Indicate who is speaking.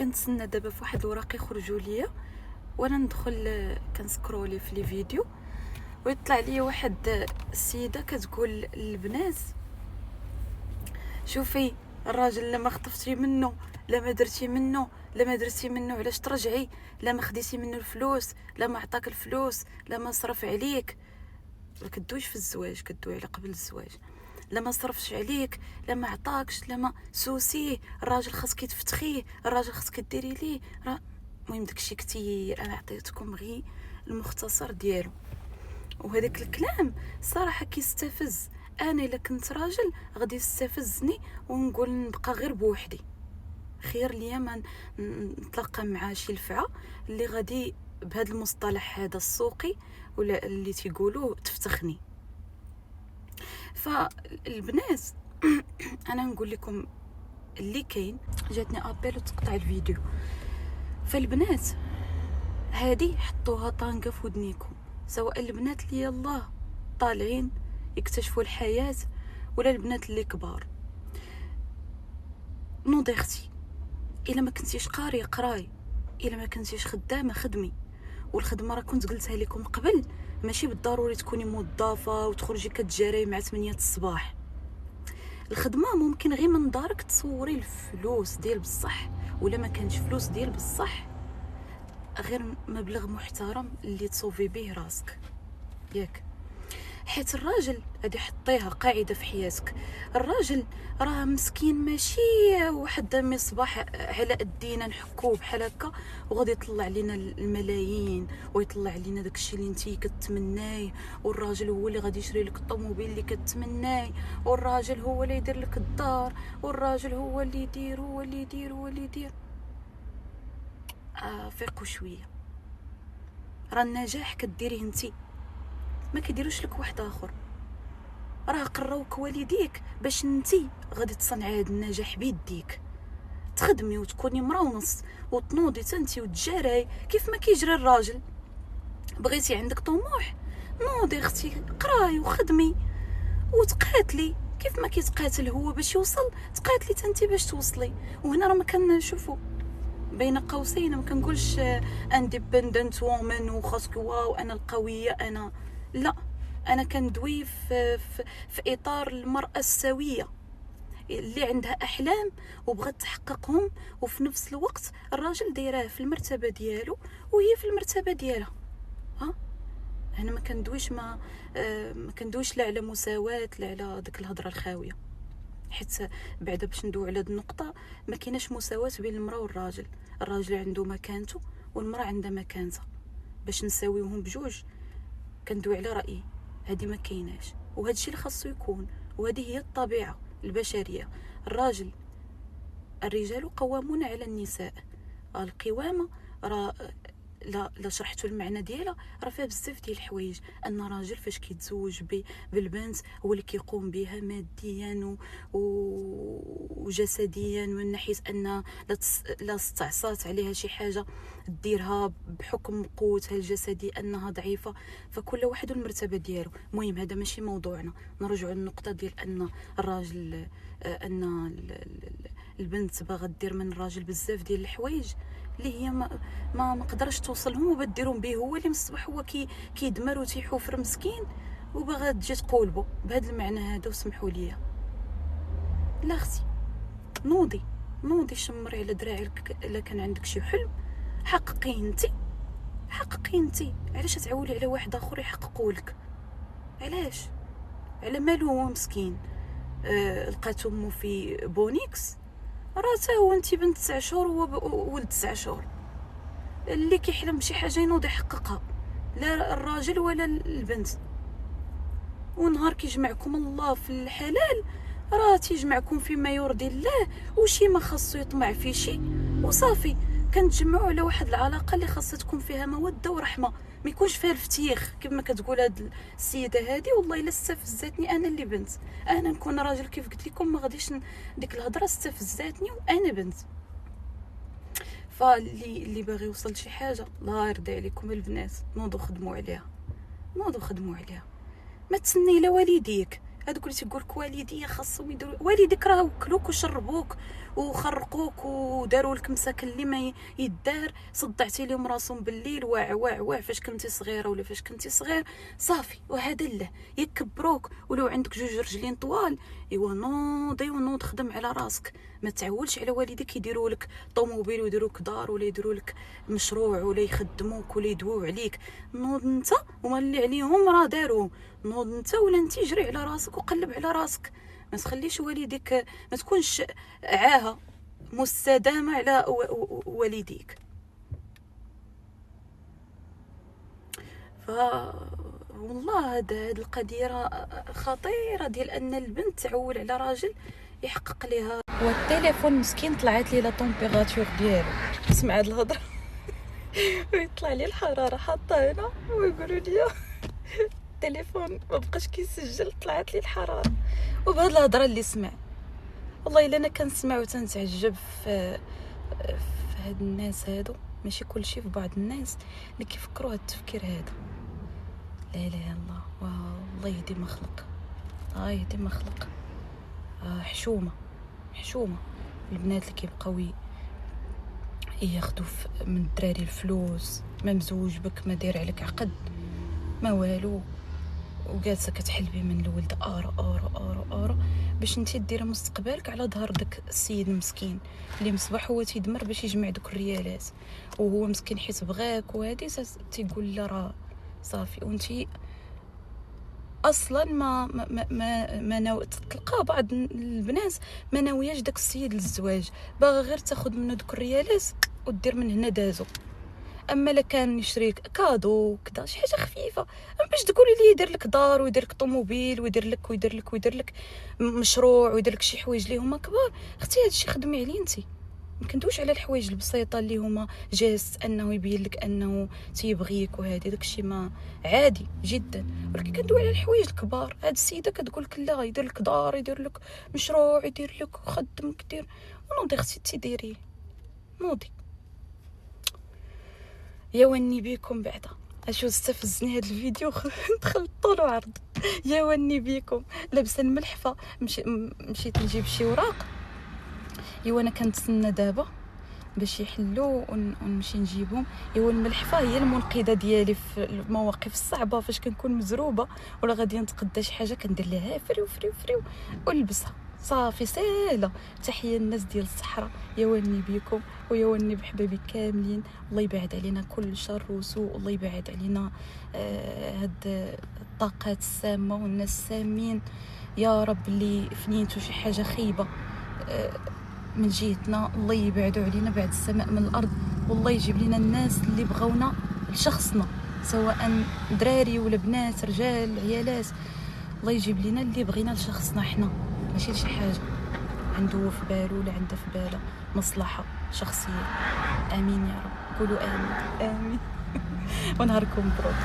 Speaker 1: كنتسنى دابا في واحد الوراق يخرجوا ليا وانا ندخل كنسكرولي في لي فيديو ويطلع لي واحد السيده كتقول للبنات شوفي الراجل لما خطفتي منه لا ما درتي منه لا ما درتي منه علاش ترجعي لا ما خديتي منه الفلوس لا ما عطاك الفلوس لا ما صرف عليك. ما كدويش في الزواج كدوي على قبل الزواج. لا ما صرفش عليك لا ما عطاكش لا ما سوسيه الراجل خاصك تفتخيه الراجل خاصك ديري ليه المهم داكشي كثير. انا عطيتكم غير المختصر ديالو وهذاك الكلام صراحه كيستفز. انا الا كنت راجل غادي يستفزني ونقول نبقى غير بوحدي. خير ليا ما نتلاقى مع شي لفعه اللي غادي بهذا المصطلح هذا السوقي ولا اللي تيقولوا تفتخني. فالبنات انا نقول لكم اللي كاين. جاتني ابيل وتقطع الفيديو. فالبنات هادي حطوها طانقه في ودنيكم، سواء البنات اللي يلاه طالعين يكتشفوا الحياه ولا البنات اللي كبار. نوضي اختي، الا ما كنتيش قاريه قراي، الا ما كنتيش خدامه خدمي. والخدمه راه كنت قلتها لكم قبل، ماشي بالضروري تكوني موظفه وتخرجي كتجاري مع 8 الصباح. الخدمه ممكن غير من دارك تصوري الفلوس ديال بصح، ولا ما كانش فلوس ديال بصح غير مبلغ محترم اللي تصوفي به راسك ياك. حيت الراجل هادي حطيها قاعده في حياتك، الراجل راه مسكين ماشي واحد مصباح على ادينا نحكوه بحال هكا وغادي يطلع لنا الملايين ويطلع لنا داكشي اللي نتي كتمناي. والراجل هو اللي غادي يشري لك الطوموبيل اللي كتمناي، والراجل هو اللي يدير لك الدار، والراجل هو اللي يدير هو اللي يدير هو اللي يدير. فيقوا شويه، راه النجاح كديريه انتي، ما كيديروش لك واحد اخر. راه قراوك والديك باش نتي غادي تصنعي هذا النجاح بيديك، تخدمي وتكوني مرا ونص وتنوضي تنتي وتجاري كيف ما كيجري الراجل. بغيتي عندك طموح نوضي اختي قراي وخدمي وتقاتلي كيف ما كيتقاتل هو باش يوصل، تقاتلي تنتي باش توصلي. وهنا راه ما كنشوفوا بين قوسين، ما كنقولش اندبندنت وومن وخاصك واو انا القويه انا لا، انا كندوي في اطار المراه السويه اللي عندها احلام وبغات تحققهم، وفي نفس الوقت الراجل دايراه في المرتبه ديالو وهي في المرتبه ديالها. انا ما كندويش لا على مساواه لا على ديك الهضره الخاويه، حيت بعدا باش ندوي على هاد النقطه ما كايناش مساواه بين المراه والراجل. الراجل عنده مكانته والمراه عندها مكانتها، باش نساويوهم بجوج كندوي على رايي هذه ما كايناش. وهذا الشيء اللي خاصو يكون، وهذه هي الطبيعه البشريه. الرجال قوامون على النساء. القوامه راه لا شرحتوا المعنى ديالها راه فيها بزاف ديال الحوايج. ان راجل فاش كيتزوج بالبنت هو اللي كيقوم بها ماديا وجسديا، من ناحيه ان لا استعصات عليها شي حاجه ديرها بحكم قوتها الجسديه انها ضعيفه. فكل واحد والمرتبه ديالو. المهم هذا ماشي موضوعنا، نرجعوا للنقطه ديال ان الراجل ان البنت باغا دير من الراجل بزاف ديال الحوايج اللي هي ما قدرش توصلهم وبديرهم به. هو اللي من الصباح هو كيدمر وتيحوفر مسكين وباغا تجي تقولبو بهذا المعنى هذا. وسمحوا لي لا اختي، نوضي شمري على دراعك. الا كان عندك شي حلم حققيه انتي. علاش تعولي على واحد اخر يحققوا لك؟ علاش؟ على مالو هو مسكين؟ لقات امه في بونيكس، راه تا هو انت بنت 9 شهور وهو ولد 9 شهور. اللي كيحلم بشي حاجه ينوض يحققها، لا الراجل ولا البنت. ونهار كيجمعكم الله في الحلال راه تيجمعكم فيما يرضي الله، وشي ما خاصو يطمع في شي وصافي كنتجمعوا على واحد العلاقه اللي خاصها تكون فيها موده ورحمه، ما يكونش فيها الفتيخ كما كتقول هاد السيده هادي. والله الا استفزاتني انا اللي بنت، انا نكون راجل كيف قلت لكم ما غاديش ديك الهضره استفزاتني وانا بنت. فاللي باغي يوصل شي حاجه الله يرضي عليكم البنات نوضوا خدموا عليها، ما تسني لا والديك. هذوك اللي تيقول لك والدي خاصهم يديروا، والديك راه وكلوك وشربوك وخرقوك وداروا لك مساكن اللي ما يدار، صدعتي لهم راسهم بالليل واع واع واع فاش كنتي صغيره ولا فاش كنتي صغير صافي. وهذا له يكبروك ولو عندك جوج رجلين طوال ايوا نوضي ونوض خدم على راسك. ما تعولش على والديك يديروا لك طوموبيل ويديروا لك دار ولا يديروا لك مشروع ولا يخدموك ولا يدويو عليك. نوض انت وما اللي عليهم راه داروا. نوض انت ولا انت جري على راسك وقلب على راسك. ما تخليش والديك، ما تكونش عاهه مستدامه على والديك. ف والله هاد القضيه خطيره ديال ان البنت تعول على راجل يحقق ليها. والتليفون مسكين طلعت لي لا طومبيراتور ديالو، سمع هاد الهضره ويطلع لي الحراره حاطه هنا ويقولوا لي التليفون ما بقاش كيسجل، طلعت لي الحراره. وبهاد الهضره اللي سمع والله الا انا كنسمع وتنتعجب في هاد الناس هادو. ماشي كلشي، في بعض الناس اللي كيفكروا هاد التفكير هذا. لا اله الا الله، والله يهدي ما خلق، يهدي ما خلق. حشومه البنات اللي كيبقاو ياخذوا من الدراري الفلوس، ما مزوج بك، ما داير عليك عقد، ما والو، وجالسه كتحلبي من الولد ارو باش انت ديري مستقبلك على ظهر داك السيد المسكين اللي مصباح هو تيدمر باش يجمع دوك الريالات، وهو مسكين حيت بغاك وهادي تيقول لا راه صافي. وانتي اصلا ما تلقى بعض البنات ما ناوياش داك السيد للزواج، باغا غير تاخذ منه دوك الريالات ودير من هنا دازو. اما لا كان يشريك كادو كدا شي حاجه خفيفه، اما باش تقولي لي يدير لك دار ويدير لك طوموبيل ويدير لك مشروع ويدير لك شي حوايج اللي هما كبار، اختي هادشي خدمي عليه انت. ما كندويش على الحوايج البسيطه اللي هما جاست انه يبين لك انه تيبغيك وهادي، داكشي ما عادي جدا، ولكن كندوي على الحوايج الكبار. هاد السيده كتقول لك لا يدير لك دار، يدير لك مشروع، يدير لك خدمك دير. ونوضي اختي تيديري، نوضي يا وني بيكم بعدا. اشو استفزني هاد الفيديو دخلت طول وعرض. يا وني بيكم لابسه الملحفه، مشيت نجيب شي وراق. ايوا انا كنتسنى دابا باش يحلوا ونمشي نجيبهم. ايوا الملحفه هي المنقذه ديالي في المواقف الصعبه، فاش كنكون مزروبه ولا غادي نتقدى شي حاجه كندير لها فريو ولبسها صافي ساهله. تحيه الناس ديال الصحراء، يا وني بيكم ويا وني بحبابي كاملين. الله يبعد علينا كل شر وسوء، الله يبعد علينا هاد الطاقات السامه والناس السامين يا رب. اللي فنيتو شي حاجه خيبه من جهتنا الله يبعدوا علينا بعد السماء من الارض، والله يجيب لنا الناس اللي بغاونا لشخصنا، سواء دراري ولا بنات، رجال، عيالات. الله يجيب لنا اللي بغينا لشخصنا حنا، ماشي لشي حاجه عنده في بالو ولا عنده في باله مصلحه شخصيه. امين يا رب، قولوا امين ونهاركم مبروك.